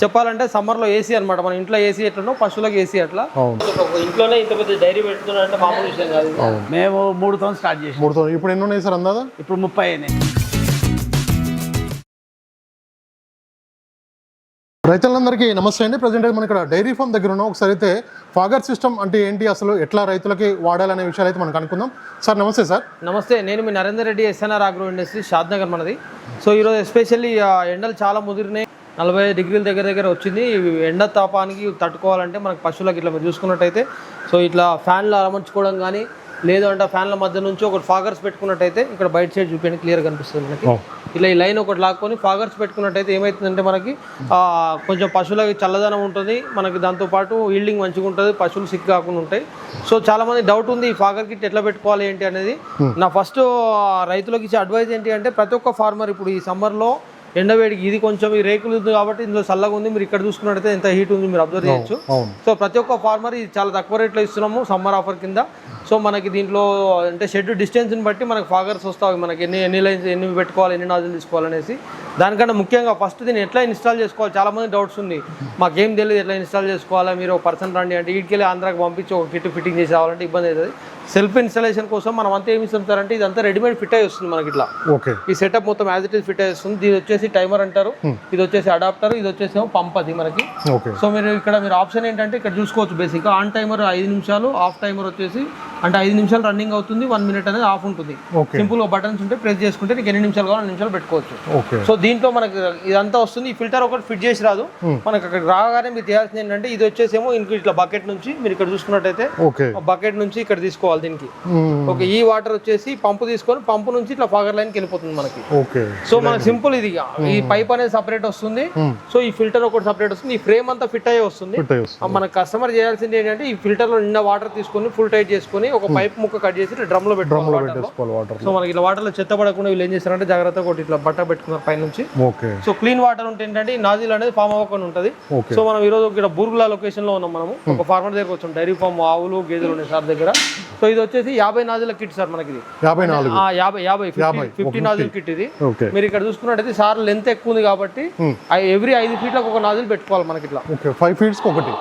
చెప్పాలంటే సమ్మర్ లో ఏసీ అన్నమాట. మన ఇంట్లో ఏసీ ఎట్లనో పశువులకు ఏసీ అట్లా. ఇంట్లోనే ఇంత పెద్ద డైరీ పెట్టుకున్నారంటే మామూలు విషయం కాదు. మేము 3తో స్టార్ట్ చేసి 3తో. ఇప్పుడు ఎన్ని ఉన్నాయి సార్ అందాదా? ఇప్పుడు 30 అయినాయి. రైతులందరికీ నమస్తే అండి. ప్రజెంట్ అయితే మనం ఇక్కడ డైరీ ఫామ్ దగ్గర ఉన్నాం. ఒకసారి అయితే ఫాగర్ సిస్టమ్ అంటే ఏంటి, అసలు ఎట్లా రైతులకి వాడాలనే విషయాలు అయితే మనం కనుక్కుందాం. సార్ నమస్తే. సార్ నమస్తే, నేను మీ Narender Reddy, SNR agro industry, Shadnagar మనది. సో ఈరోజు ఎస్పెషల్లీ ఎండలు చాలా ముదిరినాయి, 45 డిగ్రీల దగ్గర వచ్చింది. ఎండ తాపానికి తట్టుకోవాలంటే మనకు పశువులకు ఇట్లా మీరు చూసుకున్నట్టయితే సో ఇట్లా ఫ్యాన్లు అమర్చుకోవడం కానీ, లేదు అంటే ఫ్యాన్ల మధ్య నుంచి ఒకటి ఫాగర్స్ పెట్టుకున్నట్టయితే ఇక్కడ బయట సైడ్ చూపించండి, క్లియర్గా కనిపిస్తుంది మనకి. ఇట్లా ఈ లైన్ ఒకటి లాక్కొని ఫాగర్స్ పెట్టుకున్నట్టయితే ఏమవుతుందంటే మనకి కొంచెం పశువులకి చల్లదనం ఉంటుంది, మనకి దాంతోపాటు ఈల్డింగ్ మంచిగా ఉంటుంది, పశువులు సిక్ కాకుండా ఉంటాయి. సో చాలామంది డౌట్ ఉంది ఈ ఫాగర్ కిట్ ఎట్లా పెట్టుకోవాలి ఏంటి అనేది. నా ఫస్ట్ రైతులకు ఇచ్చే అడ్వైజ్ ఏంటి అంటే, ప్రతి ఒక్క ఫార్మర్ ఇప్పుడు ఈ సమ్మర్లో ఎండవేడికి ఇది కొంచెం ఈ రేకులు ఉంది కాబట్టి ఇందులో చల్లగా ఉంది. మీరు ఇక్కడ చూసుకున్నట్టయితే ఎంత హీట్ ఉంది మీరు అబ్జర్వ్ చేయొచ్చు. సో ప్రతి ఒక్క ఫార్మర్ ఇది చాలా తక్కువ రేట్లో ఇస్తున్నాము సమ్మర్ ఆఫర్ కింద. సో మనకి దీంట్లో అంటే షెడ్ డిస్టెన్స్ని బట్టి మనకి ఫాగర్స్ వస్తాయి, మనకి ఎన్ని లైన్స్ ఎన్ని పెట్టుకోవాలి, ఎన్ని నాజులు తీసుకోవాలనేసి. దానికన్నా ముఖ్యంగా ఫస్ట్ దీన్ని ఎట్లా ఇన్స్టాల్ చేసుకోవాలి, చాలామంది డౌట్స్ ఉంది. మాకేం తెలియదు ఎట్లా ఇన్స్టాల్ చేసుకోవాలా, మీరు ఒక పర్సన్ రండి అంటే వీటికెళ్ళి ఆంధ్రాకి పంపించి ఒక కిట్ ఫిట్టింగ్ చేసి రావాలంటే ఇబ్బంది అవుతుంది. సెల్ఫ్ ఇన్స్టాలేషన్ కోసం మనం అంతా ఏమి ఇస్తారంటే ఇదంతా రెడీమేడ్ ఫిట్ అయ్యి వస్తుంది మనకి. ఇట్లా ఈ సెటప్ మొత్తం యాజ్ ఇట్ ఈస్ ఫిట్ అయ్యి వస్తుంది. ఇది వచ్చేసి టైమర్ అంటారు, ఇది వచ్చేసి అడాప్టర్, ఇది వచ్చేసి పంప్ అది మనకి. సో మీరు ఇక్కడ మీరు ఆప్షన్ ఏంటంటే ఇక్కడ చూసుకోవచ్చు. బేసిక్గా ఆన్ టైమర్ 5 నిమిషాలు, ఆఫ్ టైమర్ వచ్చేసి అంటే 5 నిమిషాలు రన్నింగ్ అవుతుంది, 1 మినిట్ అనేది ఆఫ్ ఉంటుంది. సింపుల్ గా బటన్స్ ఉంటే ప్రెస్ చేసుకుంటే నీకు ఎన్ని నిమిషాలు కావాలి 2 నిమిషాలు పెట్టుకోవచ్చు. సో దీంట్లో మనకి ఇదంతా వస్తుంది. ఈ ఫిల్టర్ ఒకటి ఫిట్ చేసి రాదు మనకి. అక్కడ రాగానే మీరు చేయాల్సింది ఏంటంటే ఇది వచ్చేసేమో ఇట్లా బకెట్ నుంచి మీరు ఇక్కడ చూసుకున్నట్టయితే బకెట్ నుంచి ఇక్కడ తీసుకోవాలి దీనికి. ఓకే, ఈ వాటర్ వచ్చేసి పంపు తీసుకొని పంపు నుంచి ఇట్లా ఫాగర్ లైన్కి వెళ్ళిపోతుంది మనకి. సో మనకి సింపుల్ ఇది. ఈ పైప్ అనేది సపరేట్ వస్తుంది, సో ఈ ఫిల్టర్ ఒకటి సపరేట్ వస్తుంది, ఈ ఫ్రేమ్ అంతా ఫిట్ అయ్యే వస్తుంది. మన కస్టమర్ చేయాల్సింది ఏంటంటే ఈ ఫిల్టర్ లో నిన్న వాటర్ తీసుకొని ఫుల్ టైట్ చేసుకొని ఒక పైప్ ముక్క కట్ చేసి డ్రమ్ లో పెట్టుకోవాలి. సో మనకి ఇట్లా వాటర్ లో చెత్త పడకుండా వీళ్ళు ఏం చేస్తారంటే జాగ్రత్తగా ఒకటి ఇట్లా బట్ట పెట్టుకున్నారు పై నుంచి. సో క్లీన్ వాటర్ ఉంటే ఏంటంటే ఈ నాజిల్ అనేది ఫామ్ అవ్వకుండా ఉంటుంది. సో మనం ఈ రోజు ఇక్కడ బూర్గులా లొకేషన్ లో ఉన్నాం. మనము ఒక ఫార్మర్ దగ్గర వచ్చాం, డైరీ ఫామ్ ఆవులు గేదెలు ఉన్నాయి సార్ దగ్గర. సో ఇది వచ్చేసి 50 నాజిల్ కిట్ సార్ మనకి. 50 నాజిల్ కిట్ ఇది. మీరు ఇక్కడ చూసుకున్నట్టయితే సార్ లెంత్ ఎక్కువ ఉంది కాబట్టి ఎవ్రీ 5 ఫీట్లకు ఒక నాజిల్ పెట్టుకోవాలి మనకి. ఇట్లా 5 ఫీట్స్ ఒకటి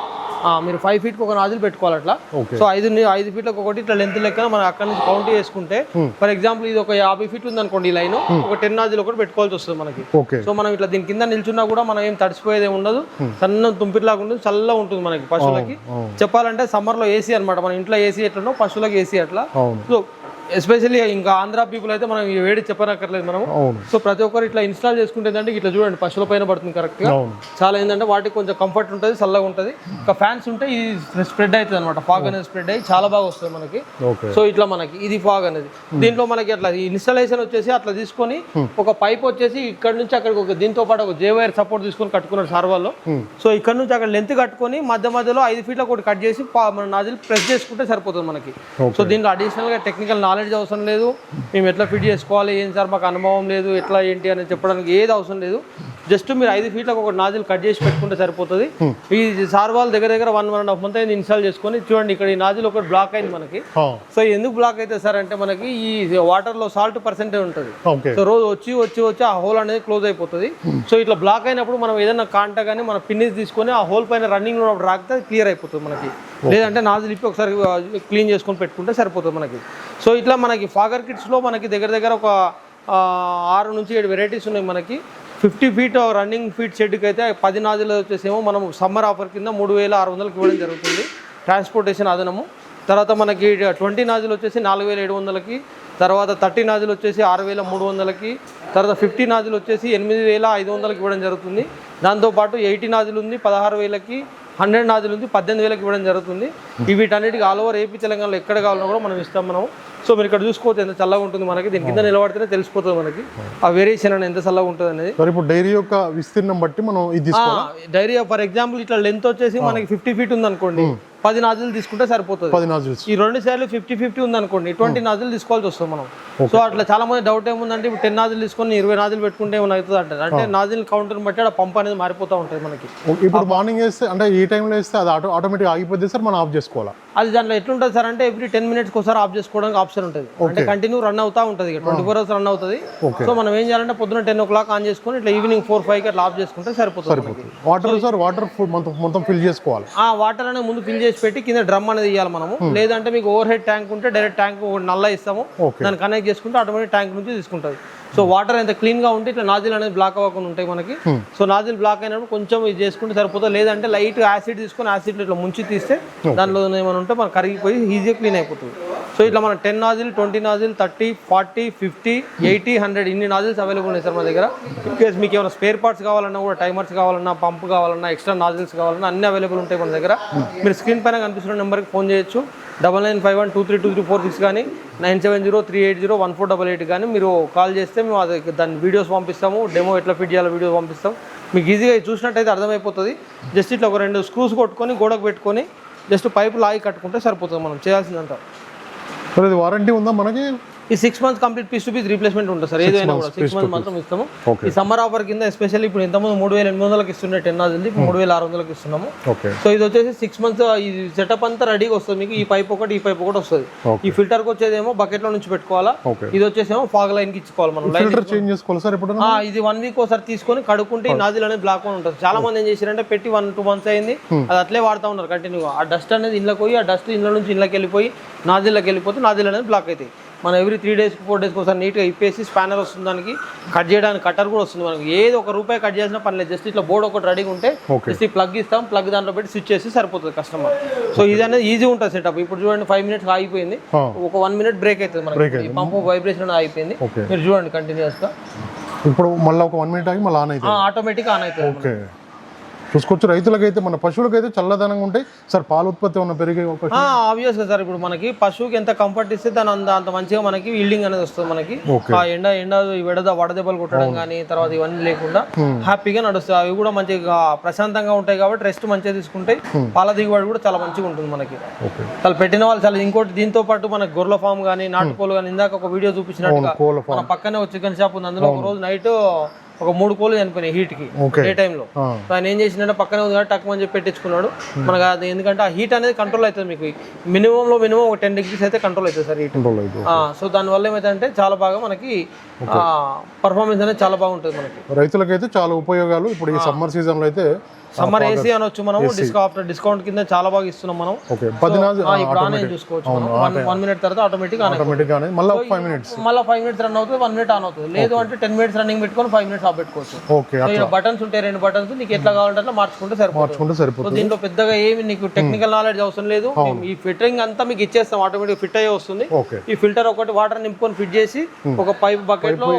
మీరు 5 ఫీట్కి ఒక నాజిల్ పెట్టుకోవాలి అట్లా. సో 5 ఫీట్లకు ఒకటి ఇట్లా లెంత్ లెక్క మనం అక్కడ నుంచి కౌంట్ చేసుకుంటే, ఫర్ ఎగ్జాంపుల్ ఇది ఒక 50 ఫీట్లు ఉంది అనుకోండి, ఈ లైన్ ఒక 10 నాజిల్ ఒకటి పెట్టుకోవాల్సి వస్తుంది మనకి. సో మనం ఇట్లా దీని కింద నిల్చున్నా కూడా మనం ఏం తడిసిపోయేది ఉండదు, సన్న తుంపిట్లాగా ఉంటుంది, చల్లగా ఉంటుంది మనకి పశువులకి. చెప్పాలంటే సమ్మర్ లో ఏసీ అనమాట. మన ఇంట్లో ఏసీ ఎట్లనో పశువులకి ఏసీ అట్లా. సో ఎస్పెషల్లీ ఇంకా ఆంధ్ర పీపుల్ అయితే మనం వేడి చెప్పనక్కర్లేదు మనం. సో ప్రతి ఒక్కరు ఇట్లా ఇన్స్టాల్ చేసుకుంటే ఏంటంటే ఇట్లా చూడండి పశువుల పైన పడుతుంది కరెక్ట్ గా. చాలా ఏంటంటే వాటికి కొంచెం కంఫర్ట్ ఉంటుంది, చల్లగా ఉంటుంది. ఇంకా ఫ్యాన్స్ ఉంటే ఇది స్ప్రెడ్ అవుతుంది అనమాట, ఫాగ్ అనేది స్ప్రెడ్ అయ్యి చాలా బాగా వస్తుంది మనకి. సో ఇట్లా మనకి ఇది ఫాగ్ అనేది. దీంట్లో మనకి అట్లా ఇన్స్టాలేషన్ వచ్చేసి అట్లా తీసుకొని ఒక పైప్ వచ్చేసి ఇక్కడ నుంచి అక్కడికి ఒక దీంతో పాటు ఒక జే వైర్ సపోర్ట్ తీసుకొని కట్టుకున్నారు సార్ వాళ్ళు. సో ఇక్కడ నుంచి అక్కడ లెంత్ కట్టుకొని మధ్యలో 5 ఫీట్లకు ఒకటి కట్ చేసి మన నాజిల్ ప్రెస్ చేసుకుంటే సరిపోతుంది మనకి. సో దీంట్లో అడిషనల్ గా టెక్నికల్ నాలెడ్జ్ అవసరం లేదు, మేము ఎట్లా ఫిట్ చేసుకోవాలి ఏం సార్ మాకు అనుభవం లేదు ఎట్లా ఏంటి అని చెప్పడానికి ఏది అవసరం లేదు. జస్ట్ మీరు 5 ఫీట్లకు ఒక నాజిల్ కట్ చేసి పెట్టుకుంటే సరిపోతుంది. ఈ సార్ వాళ్ళ దగ్గర 1.5 month అయింది ఇన్స్టాల్ చేసుకొని. చూడండి ఇక్కడ ఈ నాజిల్ ఒకటి బ్లాక్ అయింది మనకి. సో ఎందుకు బ్లాక్ అయితే సార్ అంటే మనకి ఈ వాటర్ లో సాల్ట్ పర్సెంటేజ్ ఉంటుంది. సో రోజు వచ్చి ఆ హోల్ అనేది క్లోజ్ అయిపోతుంది. సో ఇట్లా బ్లాక్ అయినప్పుడు మనం ఏదైనా కాంట కానీ మన పిన్నిస్ తీసుకొని ఆ హోల్ పైన రన్నింగ్ రాకితే క్లియర్ అయిపోతుంది మనకి. లేదంటే నాజిల్ ఇప్పి ఒకసారి క్లీన్ చేసుకొని పెట్టుకుంటే సరిపోతుంది మనకి. సో ఇట్లా మనకి ఫాగర్ కిట్స్లో మనకి దగ్గర ఒక 6 నుంచి 7 వెరైటీస్ ఉన్నాయి మనకి. 50 ఫీట్ రన్నింగ్ ఫీట్ షెడ్కి అయితే 10 నాజిల్ వచ్చేసేమో మనం సమ్మర్ ఆఫర్ కింద 3600కి ఇవ్వడం జరుగుతుంది, ట్రాన్స్పోర్టేషన్ అదనము. తర్వాత మనకి 20 నాజిల్ వచ్చేసి 4700కి, తర్వాత 30 నాజిల్ వచ్చేసి 6300కి, తర్వాత 50 నాజిల్ వచ్చేసి 8500కి ఇవ్వడం జరుగుతుంది. దాంతోపాటు 80 నాజిల్ ఉంది 16000కి, 100 నాజిల్ ఉంది 18000కి ఇవ్వడం జరుగుతుంది. వీటన్నిటికి ఆల్ ఓవర్ ఏపీ తెలంగాణలో ఎక్కడ కావాలన్నా కూడా మనం ఇస్తాం మనం. సో మీరు ఇక్కడ చూసుకోవచ్చు ఎంత చల్లగా ఉంటుంది మనకి. దీని కింద నిలబడితేనే తెలిసిపోతుంది మనకి ఆ వేరియేషన్ అనేది ఎంత చల్లగా ఉంటుంది అనేది. ఇప్పుడు డైరీ యొక్క విస్తీర్ణం బట్టి మనం ఇది డైరీ ఫర్ ఎగ్జాంపుల్ ఇట్లా లెంత్ వచ్చేసి మనకి 50 ఫీట్ ఉంది అనుకోండి, 10 నాజిల్ తీసుకుంటే సరిపోతుంది. 10 నాజిల్స్. ఈ 2 సార్లు 50-50 ఉంది అనుకోండి, 20 నాజిల్ తీసుకోవాల్సి వస్తుంది మనం. సో అట్లా చాలా మంది డౌట్ ఏముందంటే ఇప్పుడు 10 నాజిల్ తీసుకొని 20 నాజిల్ పెట్టుకుంటే ఏమైనా అవుతుంది అంటారు. అంటే నాజిల్ కౌంటర్ని బట్టి ఆ పంప్ అనేది మారిపోతూ ఉంటుంది మనకి. ఇప్పుడు మార్నింగ్ వేస్తే అంటే ఈ టైంలో వేస్తే అది ఆటోమేటిక్ ఆగిపోద్ది సార్, మనం ఆఫ్ చేసుకోవాలా? అది దాంట్లో ఎట్లుంటుంది సార్ అంటే ఎవ్రీ 10 minutes ఒకసారి ఆఫ్ చేసుకోవడానికి ఆప్షన్ ఉంటుంది. అంటే కంటిన్యూ రన్ అవుతా ఉంటుంది, 24 hours రన్ అవుతుంది. సో మనం ఏం చేయాలంటే పొద్దున 10 o'clock ఆన్ చేసుకొని ఇట్లా ఈవినింగ్ 4-5కి అట్లా ఆఫ్ చేసుకుంటే సరిపోతుంది. వాటర్ సార్, వాటర్ మొత్తం ఫిల్ చేసుకోవాలి. ఆ వాటర్ అనేది ముందు ఫిల్ చేసి పెట్టి కింద డ్రమ్ అనేది ఇవ్వాలి మనము. లేదంటే మీకు ఓవర్ హెడ్ ట్యాంక్ ఉంటే డైరెక్ట్ ట్యాంక్ నల్ల ఇస్తాము, దాన్ని కనెక్ట్ చేసుకుంటే ఆటోమేటిక్ ట్యాంక్ నుంచి తీసుకుంటుంది. సో వాటర్ ఎంత క్లీన్ గా ఉంటే ఇట్లా నాజిల్ అనేది బ్లాక్ అవ్వకుండా ఉంటాయి మనకి. సో నాజిల్ బ్లాక్ అయినప్పుడు కొంచెం ఇది చేసుకుంటే సరిపోతుంది. లేదంటే లైట్ యాసిడ్ తీసుకొని యాసిడ్ ఇట్లా ముంచి తీస్తే దానిలో ఏమైనా ఉంటే మనకు కరిగిపోయి ఈజీగా క్లీన్ అయిపోతుంది. సో ఇట్లా మన 10 నాజిల్, 20 నాజిల్, 30, 40, 50, 80, 100 ఇన్ని నాజిల్స్ అవైలబుల్ ఉన్నాయి సార్ మన దగ్గర. ఇన్ కేస్ మీకు ఏమైనా స్పేర్ పార్ట్స్ కావాలన్నా కూడా, టైమర్స్ కావాలన్నా, పంప్ కావాలన్నా, ఎక్స్ట్రా నాజిల్స్ కావాలన్నా అన్ని అవైలబుల్ ఉంటాయి మన దగ్గర. మీరు స్క్రీన్ పైన కనిపిస్తున్న నెంబర్కి ఫోన్ చేయొచ్చు. 9951232346 కానీ 9703801488 కానీ మీరు కాల్ చేస్తే మేము అది దాని వీడియోస్ పంపిస్తాము. డెమో ఎట్లా ఫిట్ చేయాలో వీడియోస్ పంపిస్తాం. మీకు ఈజీగా చూసినట్టయితే అర్థమైపోతుంది. జస్ట్ ఇట్లా ఒక 2 స్క్రూస్ కొట్టుకొని గోడకు పెట్టుకొని జస్ట్ పైపు లాగి కట్టుకుంటే సరిపోతుంది మనం చేయాల్సిందంతా. సార్ ఇది వారంటీ ఉందా మనకి? ఈ 6 months complete piece to piece replacement ఉంటుంది సార్. ఏదైనా కూడా 6 months మాత్రం ఇస్తాము. ఈ సమ్మర్ ఆఫర్ కింద ఎస్పెషల్లీ ఇప్పుడు ఇంతకుముందు 3800కి ఇస్తుండే 10 నాజిల్, ఇప్పుడు 3600కి ఇస్తున్నాము. సో ఇది వచ్చేసి 6 months ఈ సెటప్ అంతా రెడీగా వస్తుంది మీకు. ఈ పైప్ ఒకటి, ఈ పైప్ ఒకటి వస్తుంది. ఈ ఫిల్టర్కి వచ్చేదేమో బకెట్ లో నుంచి పెట్టుకోవాలా. ఇది వచ్చేసేమో ఫాగ్ లైన్ కి ఇచ్చుకోవాలి మనం. ఫిల్టర్ చేంజ్ చేసుకోవాలి సార్ ఇప్పుడు. ఇది 1 week ఒకసారి తీసుకొని కడుక్కుంటే ఈ నాజిల్ అనేది బ్లాక్ అని ఉంటుంది. చాలా మంది ఏం చేశారంటే పెట్టి 1-2 months అయింది, అది అట్లే వాడుతూ ఉన్నారు కంటిన్యూగా. ఆ డస్ట్ అనేది ఇంట్లోకి పోయి, ఆ డస్ట్ ఇంట్లో నుంచి ఇంట్లోకి వెళ్ళిపోయి నాజిల్లోకి వెళ్ళిపోతే నాజిల్ అనేది బ్లాక్ అవుతాయి. మనం ఎవ్రీ 3 days 4 days ఒకసారి నీట్గా ఇప్పేసి స్పానర్ వస్తుంది, దానికి కట్ చేయడానికి కట్టర్ కూడా వస్తుంది మనకి. ఏది ₹1 కట్ చేసినా పర్లేదు, జస్ట్ ఇట్లా బోర్డు ఒకటి రెడీగా ఉంటే జస్ట్ ఈ ప్లగ్ ఇస్తాం, ప్లగ్ దాంట్లో పెట్టి స్విచ్ చేసి సరిపోతుంది కస్టమర్. సో ఇది అనేది ఈజీ ఉంటుంది సెటప్. ఇప్పుడు చూడండి 5 minutes ఆగిపోయింది, ఒక 1 minute బ్రేక్ అవుతుంది మనకి. పంపు వైబ్రేషన్ ఆగిపోయింది, మీరు చూడండి కంటిన్యూస్గా. ఇప్పుడు మళ్ళీ ఒక 1 minute ఆగి మళ్ళీ ఆన్ అవుతుంది, ఆటోమేటిక్ ఆన్ అవుతుంది. చూసుకోవచ్చు. రైతులకైతే, మన పశువులకైతే చల్లదనంగా ఉంటాయి సార్. పాల ఉత్పత్తి ఉన్న పెరిగే ఆబ్వియస్గా సార్. ఇప్పుడు మనకి పశువుకి ఎంత కంఫర్ట్ ఇస్తే దాని అంత మంచిగా మనకి ఈల్డింగ్ అనేది వస్తుంది మనకి. ఆ ఎండ వడదెబ్బలు కొట్టడం కానీ తర్వాత ఇవన్నీ లేకుండా హ్యాపీగా నడుస్తాయి. అవి కూడా మంచిగా ప్రశాంతంగా ఉంటాయి కాబట్టి రెస్ట్ మంచిగా తీసుకుంటాయి. పాల దిగుబడి కూడా చాలా మంచిగా ఉంటుంది మనకి. చాలా పెట్టిన వాళ్ళు చాలా. ఇంకోటి దీంతో పాటు మనకి గొర్రెల ఫామ్ కానీ, నాటుకోలు కానీ, ఇందాక ఒక వీడియో చూపించినట్టుగా మన పక్కనే ఒక చికెన్ షాప్ ఉంది. అందులో ఒక రోజు నైట్ ఒక 3 కోళ్ళు చనిపోయినాయి హీట్ కి, డే టైంలో. ఆయన ఏం చేసిందంటే పక్కనే ఉంది కాబట్టి టక్ అని చెప్పి పెట్టించుకున్నాడు మనకు. అది ఎందుకంటే ఆ హీట్ అనేది కంట్రోల్ అవుతుంది మీకు. మినిమం ఒక 10 degrees అయితే కంట్రోల్ అవుతుంది సార్ హీట్. సో దానివల్ల ఏమైతే చాలా బాగా మనకి పర్ఫార్మెన్స్ అనేది చాలా బాగుంటుంది మనకి. రైతులకైతే చాలా ఉపయోగాలు. ఇప్పుడు ఈ సమ్మర్ సీజన్ లో అయితే సమ్మర్ ఏసీ అనొచ్చు మనం. ఆఫ్టర్ డిస్కౌంట్ కింద చాలా బాగా ఇస్తున్నాం మనం. ఇప్పుడు ఆన్ అయ్యి చూసుకోవచ్చు మనం. 1 minute తర్వాత ఆటోమేటిక్ మళ్ళీ 5 minutes రన్ అవుతుంది, 1 minute ఆన్ అవుతుంది. లేదు అంటే 10 minutes రన్నింగ్ పెట్టుకొని 5 minutes ఆఫ్ పెట్టుకోవచ్చు. బటన్స్ ఉంటాయి, 2 buttons, నీకు ఎట్లా కావాలంటే అట్లా మార్చుకుంటే సరిపోతుంది. దీంట్లో పెద్దగా ఏమి నీకు టెక్నికల్ నాలెడ్జ్ అవసరం లేదు. ఈ ఫిట్టింగ్ అంతా మీకు ఇచ్చేస్తాం, ఆటోమేటిక్ ఫిట్ అయ్యే వస్తుంది. ఈ ఫిల్టర్ ఒకటి వాటర్ నింపుకొని ఫిట్ చేసి ఒక పైప్ బకెట్ లో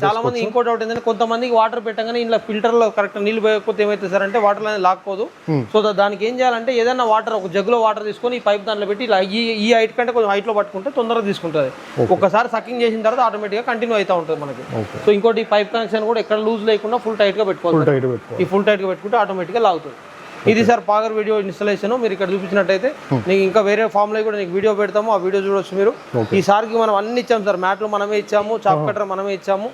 చాలా మంది ఇంకోటి ఒకటి ఏంటంటే కొంతమందికి వాటర్ పెట్టగానే ఇలా ఫిల్టర్ లో కరెక్ట్ నీళ్ళు పోయకపోతే ఏమైతే సార్ అంటే వాటర్ అనేది లాక్కోదు. సో దానికి ఏం చేయాలంటే ఏదైనా వాటర్ ఒక జగ్గులో వాటర్ తీసుకొని ఈ పైప్ దాంట్లో పెట్టి ఇలా ఈ హైట్ కంటే కొంచెం హైట్ లో పట్టుకుంటే తొందరగా తీసుకుంటుంది. ఒకసారి సకింగ్ చేసిన తర్వాత ఆటోమేటిక్ గా కంటిన్యూ అవుతా ఉంటుంది మనకి. సో ఇంకోటి ఈ పైప్ కనెక్షన్ కూడా ఎక్కడ లూజ్ లేకుండా ఫుల్ టైట్ గా పెట్టుకోవాలి. ఈ ఫుల్ టైట్ గా పెట్టుకుంటే ఆటోమేటిక్ గా లాగుతుంది. ఇది సార్ పాగర్ వీడియో ఇన్స్టాలేషన్. మీరు ఇక్కడ చూపించినట్టయితే నీకు ఇంకా వేరే ఫామ్ లో కూడా నీకు వీడియో పెడతాము, ఆ వీడియో చూడొచ్చు మీరు. ఈసారికి మనం అన్ని ఇచ్చాము సార్. మ్యాట్లు మనమే ఇచ్చాము, చాప్ కట్టర్ మనమే ఇచ్చాము.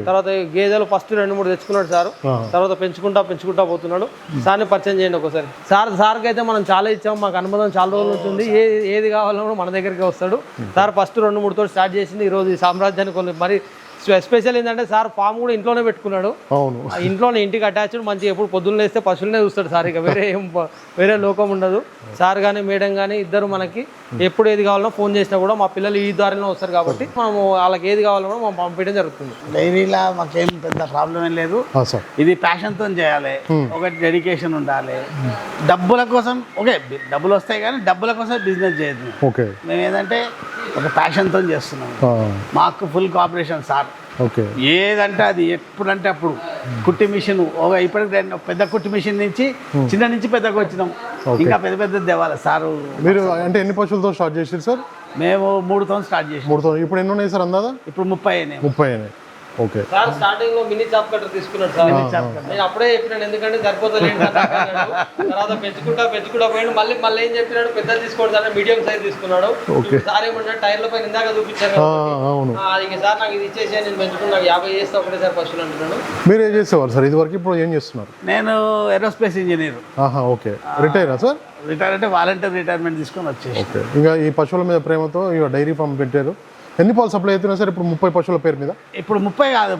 తర్వాత గేదెలు ఫస్ట్ 2-3 తెచ్చుకున్నాడు సార్. తర్వాత పెంచుకుంటా పోతున్నాడు. సార్ని పరిచయం చేయండి ఒకసారి. సార్కి అయితే మనం చాలా ఇచ్చాము, మాకు అనుబంధం చాలా రోజులు ఉంటుంది. ఏది కావాలన్నా మన దగ్గరికి వస్తాడు సార్. ఫస్ట్ 2-3 తోటి స్టార్ట్ చేసింది. ఈ రోజు ఈ సామ్రాజ్యాన్ని కొన్ని మరి ఎస్పెషల్ ఏంటంటే సార్ ఫామ్ కూడా ఇంట్లోనే పెట్టుకున్నాడు. ఇంట్లోనే ఇంటికి అటాచ్డ్ మంచిగా ఎప్పుడు పొద్దున్న లేస్తే పశువులనే చూస్తాడు సార్. ఇక వేరే లోకం ఉండదు. సార్ కానీ మేడం కానీ ఇద్దరు మనకి ఎప్పుడు ఏది కావాలన్నా ఫోన్ చేసినా కూడా మా పిల్లలు ఈ దారిలో వస్తారు కాబట్టి మనం వాళ్ళకి ఏది కావాలన్నా మనం పంపించడం జరుగుతుంది. డైరీలా మాకేం పెద్ద ప్రాబ్లం ఏం లేదు. ఇది ప్యాషన్తో చేయాలి, ఒకటి డెడికేషన్ ఉండాలి. డబ్బుల కోసం డబ్బులు వస్తాయి కానీ డబ్బుల కోసం బిజినెస్ చేయదు. మేము ఏదంటే ఒక ప్యాషన్తో చేస్తున్నాం. మాకు ఫుల్ కోఆపరేషన్ సార్. ఏదంటే అది ఎప్పుడంటే అప్పుడు. కుట్టి మిషన్ ఇప్పటికి పెద్ద కుట్టి మిషన్ నుంచి చిన్న నుంచి పెద్దగా వచ్చినాం. ఇంకా పెద్ద దేవాలి సారు. మీరు అంటే ఎన్ని పశువులతో స్టార్ట్ చేసారు సార్? మేము 3తో స్టార్ట్ చేసాం. 3తో. ఇప్పుడు ఎన్ని ఉన్నాయి సార్ అందాదా? ఇప్పుడు 30 అయినాయి. ఓకే సార్ స్టార్టింగ్ లో మినీ చాప్ కట్టర్ తీసుకున్నాడు సార్. నేను అప్పుడే చెప్పినాను ఎందుకంటే సరిపోతలేదు తర్వాత పెంచుకుంటా పోయాడు. మళ్ళీ ఏం చెప్పినాడు పెద్ద తీసుకోండి సార్, మీడియం సైజ్ తీసుకున్నాడు. సార్ ఏమంటే టైర్ల పైన ఇందాక చూపించారు ఇక సార్ నాకు ఇది ఇచ్చేసి నేను పెంచుకున్నా 50 చేస్తే ఒకటేసారి పశువులు అంటున్నాను. మీరు ఏం చేసేవారు సార్ ఇది వరకు, ఇప్పుడు ఏం చేస్తున్నారు? నేను ఏరోస్పేస్ ఇంజనీర్. ఓకే, రిటైరా సార్? రిటైర్ అంటే వాలంటీర్ రిటైర్మెంట్ తీసుకొని వచ్చేసి. ఓకే, ఇంకా ఈ పశువుల మీద ప్రేమతో ఇక డైరీ ఫామ్ పెట్టారు. ఎన్ని పాలు సప్లై అవుతున్నాయి సార్ ఇప్పుడు 30 పశువుల పేరు మీద? ఇప్పుడు 30 కాదు,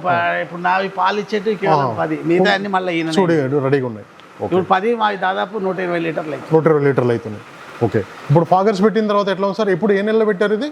ఇప్పుడు నావి పాలు ఇచ్చేటి 10, మిగతా అన్ని మళ్ళీ ఈయన చూడు రెడీగా ఉన్నాయి. ఇప్పుడు 10 మావి దాదాపు 120 లీటర్లు అవుతుంది. 120 లీటర్లు అవుతున్నాయి. ఓకే, ఇప్పుడు ఫాగర్స్ పెట్టిన తర్వాత ఎట్లా ఉంది సార్? ఇప్పుడు ఏ నెలలో పెట్టారు ఇది?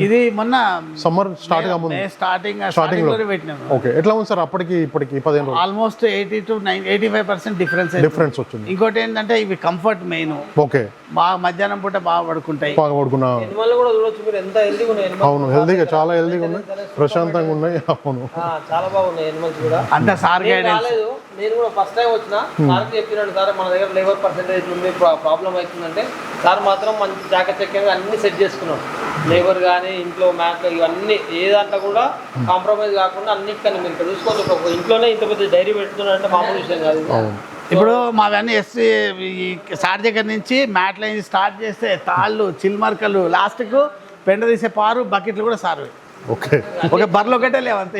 ఇది మొన్న సమ్మర్ స్టార్ట్ గా ముందు స్టార్టింగ్ లో పెట్టినాము. ఓకే, ఎట్లా ఉంది సార్ అప్పటికి ఇప్పటికి 15 రోజులు? ఆల్మోస్ట్ 80 to 85% డిఫరెన్స్ వచ్చింది. ఇంకోటి ఏంటంటే ఇవి కంఫర్ట్ మెయిన్. ఓకే, బాగా మధ్యాహ్నం పూట బాగా పడుకుంటాయి. బాగా పడుకున్నా. ఎనిమల్ కూడా చూడొచ్చు మీరు ఎంత హెల్దీగా ఉన్నాయి. అవును, హెల్దీగా చాలా హెల్దీగా ఉన్నాయి, ప్రశాంతంగా ఉన్నాయి. అవును, చాలా బాగున్నాయి ఎనిమల్స్ కూడా. అంత సార్ రాలేదు, నేను కూడా ఫస్ట్ టైం వచ్చిన సార్కి చెప్పినాడు సార్ మన దగ్గర లేబర్ పర్సెంటేజ్ ఉంది, ప్రాబ్లం అవుతుందంటే సార్ మాత్రం మంచి చాకచక్యంగా అన్ని సెట్ చేసుకున్నాం. లేబర్ కానీ ఇంట్లో మ్యాట్లు ఇవన్నీ ఏ దాంట్లో కూడా కాంప్రమైజ్ కాకుండా అన్నిటికన్నా మీరు ఇక్కడ చూసుకోవచ్చు. ఇంట్లోనే ఇంత పెద్ద డైరీ పెడుతున్నారంటే మామూలు విషయం కాదు. ఇప్పుడు మావన్నీ ఈ సార్ దగ్గర నుంచి మ్యాట్ లైన్ స్టార్ట్ చేస్తే తాళ్ళు, చిల్మర్కలు, లాస్ట్కు పెండ తీసే పారు, బకెట్లు కూడా సార్. ఓకే, ఓకే, బర్రెలు ఒకటే లేవంతే.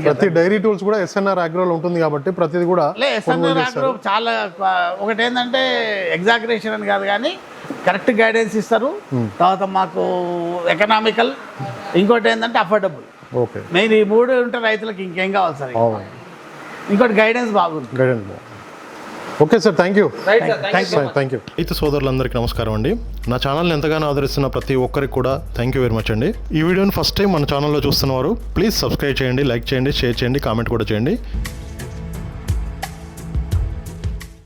ప్రతి డైరీ టూల్స్ కూడా ఎస్ఎన్ఆర్ అగ్రోలో ఉంటుంది కాబట్టి ప్రతిది కూడా ఎస్ఎన్ఆర్ అగ్రో చాలా ఒకటి ఏంటంటే ఎగ్జాగరేషన్ అని కాదు కానీ కరెక్ట్ గైడెన్స్ ఇస్తారు. తర్వాత మాకు ఎకనామికల్, ఇంకోటి ఏంటంటే అఫోర్డబుల్. ఓకే, మెయిన్ ఈ 3 ఉంటే రైతులకు ఇంకేం కావాలి సార్. ఇంకోటి గైడెన్స్ బాగుంది. Okay sir, thank you. Thank you. అయితే సోదరులందరికీ నమస్కారం అండి. నా ఛానల్ని ఎంతగానో ఆదరిస్తున్న ప్రతి ఒక్కరికి కూడా థ్యాంక్ యూ వెరీ మచ్ అండి. ఈ వీడియోని ఫస్ట్ టైం మన ఛానల్లో చూస్తున్నవారు ప్లీజ్ సబ్స్క్రైబ్ చేయండి, లైక్ చేయండి, షేర్ చేయండి, కామెంట్ కూడా చేయండి.